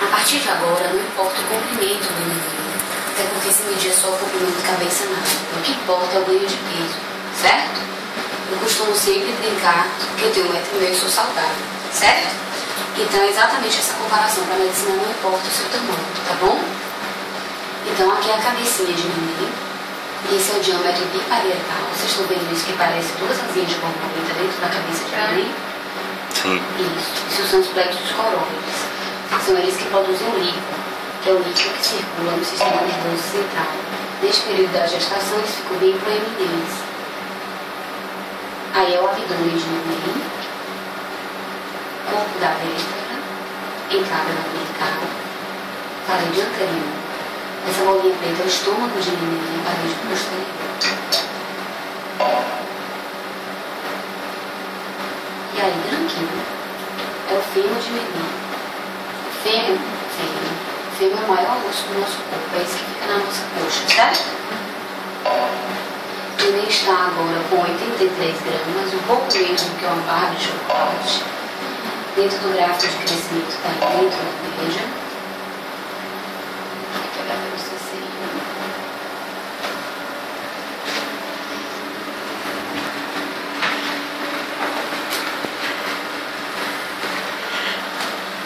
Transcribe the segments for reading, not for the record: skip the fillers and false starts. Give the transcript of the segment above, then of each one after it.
A partir de agora, não importa o comprimento do neném, até porque se medir só o comprimento da cabeça, não. O que importa é o ganho de peso, certo? Eu costumo sempre brincar que eu tenho 1,5 m e sou saudável, certo? Então é exatamente essa comparação. Para a medicina não importa o seu tamanho, tá bom? Então aqui é a cabecinha de neném. Esse é o diâmetro biparietal. Vocês estão vendo isso que parece duas asinhas de borboleta dentro da cabeça de neném? Sim. Isso são os plexos coróides. São eles que produzem o líquido, que é o líquido que circula no sistema nervoso central. Neste período da gestação, eles ficam bem proeminentes. Aí é o abdômen de neném, corpo da vértebra, entrada na umbilical, parede anterior. Essa bolinha preta é o estômago de neném, parede posterior. E aí, branquinho, é o fêmur de neném. Fêmur é o maior osso do nosso corpo, é esse que fica na nossa coxa, certo? O neném está agora com 83 gramas, um pouco menos do que uma barra de chocolate. Dentro do gráfico de crescimento está dentro da veja. Vou olhar para você assim.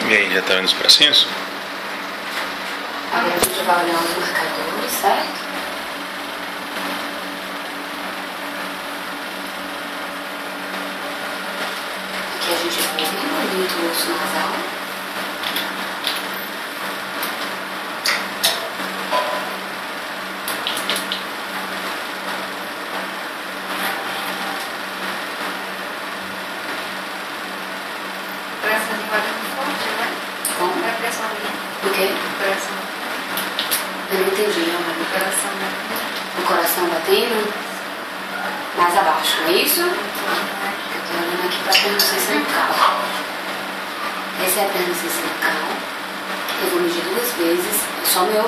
E aí, já está vendo os bracinhos? Agora a gente vai olhar os marcadores, certo? Aqui a gente vê bem bonito o osso nasal. Pressão de roda muito forte, né? Como? É a pressão ali. O quê? Pressão. Eu não entendi, Ana. Coração, né? O coração batendo mais abaixo, não é isso? Eu tô olhando aqui para a perna bucal. Essa é a perna bucal. Eu vou medir 2 vezes. É só minha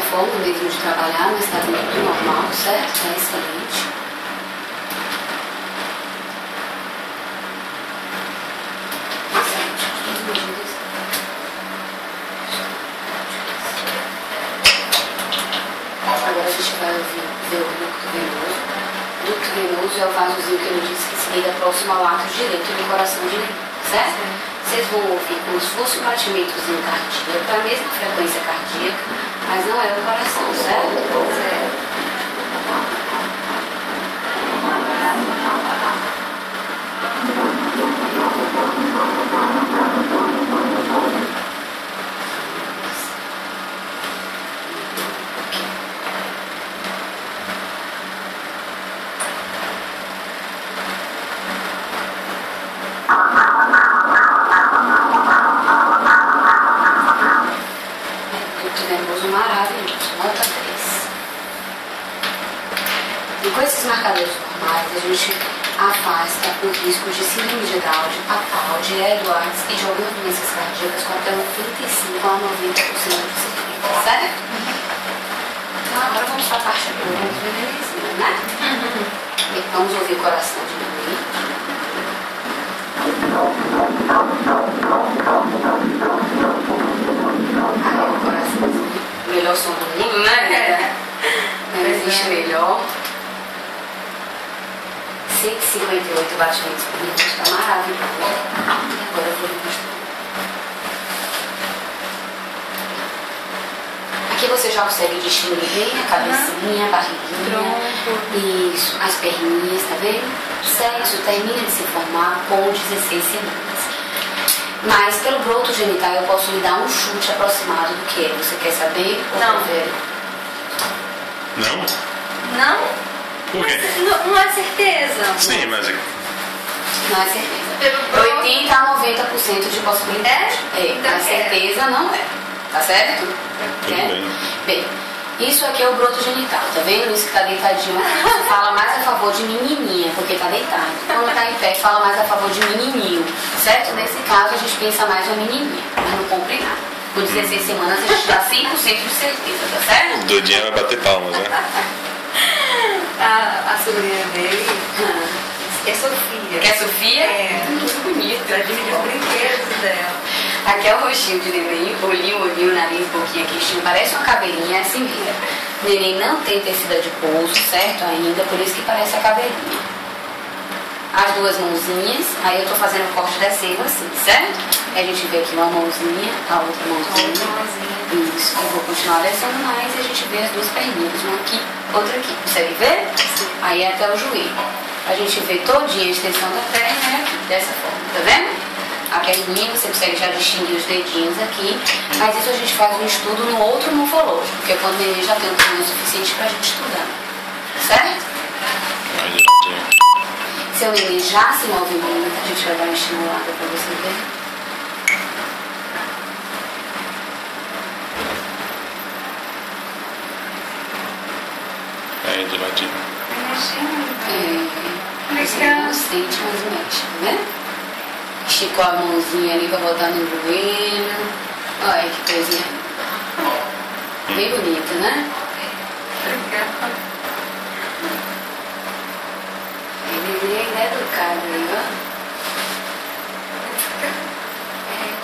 forma mesmo de trabalhar, mas está tudo normal, certo? Está excelente. Agora a gente vai ver o ducto venoso. O ducto venoso é o vasozinho que eu disse que se liga próximo ao lado direito do coração direito, certo? Vocês vão ouvir como se fosse um batimentozinho cardíaco, a mesma frequência cardíaca, mas não é o coração, certo? Maravilhoso, nota 3. E com esses marcadores normais, a gente afasta o risco de síndrome de Down, de Patal, de Edwards e de algumas doenças cardíacas com até 85 a 90% de certeza, certo? Então agora vamos para a parte boa do beneficio, né? E vamos ouvir o coração de neném. Aí o coraçãozinho. O melhor som do mundo, né? Não existe melhor. 158 batimentos por minuto, está maravilhoso. E agora eu vou lhe mostrar. Aqui você já consegue distinguir bem a cabecinha, a barriguinha, isso, as perninhas, tá vendo? O sexo termina de se formar com 16 semanas. Mas pelo broto genital eu posso lhe dar um chute aproximado do que é. Você quer saber ou Não. ver? Não? Não? Por quê? Não é certeza. Sim, mas Não é certeza. Pelo broto. 80 a 90% de possibilidade. Então a certeza não é. Tá certo? tudo bem. Bem, isso aqui é o broto genital, tá vendo? Isso que tá deitadinho, você fala mais a favor de menininha, porque tá deitado. Quando tá em pé, fala mais a favor de menininho, certo? Nesse caso, a gente pensa mais na menininha, mas não cumpre nada. Com 16 semanas, a gente dá 100% de certeza, tá certo? O Dudinha vai bater palmas, né? A sobrinha dele é Sofia. Quer Sofia? É. Muito bonita. Ela divide os brinquedos dela. Aqui é o rostinho de neném, olhinho, nariz, boquinha, queixinho, parece uma caveirinha, é assim mesmo. Neném não tem tecido adiposo, certo? Ainda, por isso que parece a caveirinha. As duas mãozinhas, aí eu tô fazendo o corte descendo assim, certo? Aí a gente vê aqui uma mãozinha, a outra mãozinha. Isso, eu vou continuar descendo mais e a gente vê as duas perninhas, uma aqui, outra aqui. Consegue ver? Sim. Aí é até o joelho. A gente vê todinha a extensão da perna aqui, dessa forma, tá vendo? A perninha, você consegue já distinguir os dedinhos aqui, mas isso a gente faz um estudo no outro morfológico, porque é quando o neném já tem um tamanho suficiente pra gente estudar, certo? Mais direitinho. Seu neném já se movimenta, a gente vai dar uma estimulada pra você ver. Aí, de ladinho. Você não sente, mas mexe, tá vendo? Esticou a mãozinha ali pra botar no joelho. Olha que coisinha. Bem bonita, né? Ele ainda é educado aí, ó.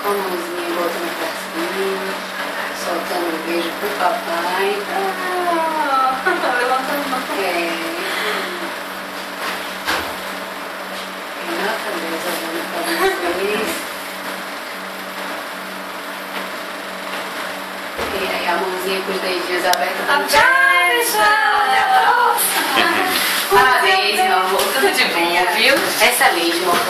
Com a mãozinha botando pra cima, soltando um beijo pro papai. Levantando a mão. Melhor cabeça, olhando pra vocês. E aí a mãozinha com os dedinhos abertos. Parabéns, meu amor. Tudo de bom, viu? Excelente, meu amor.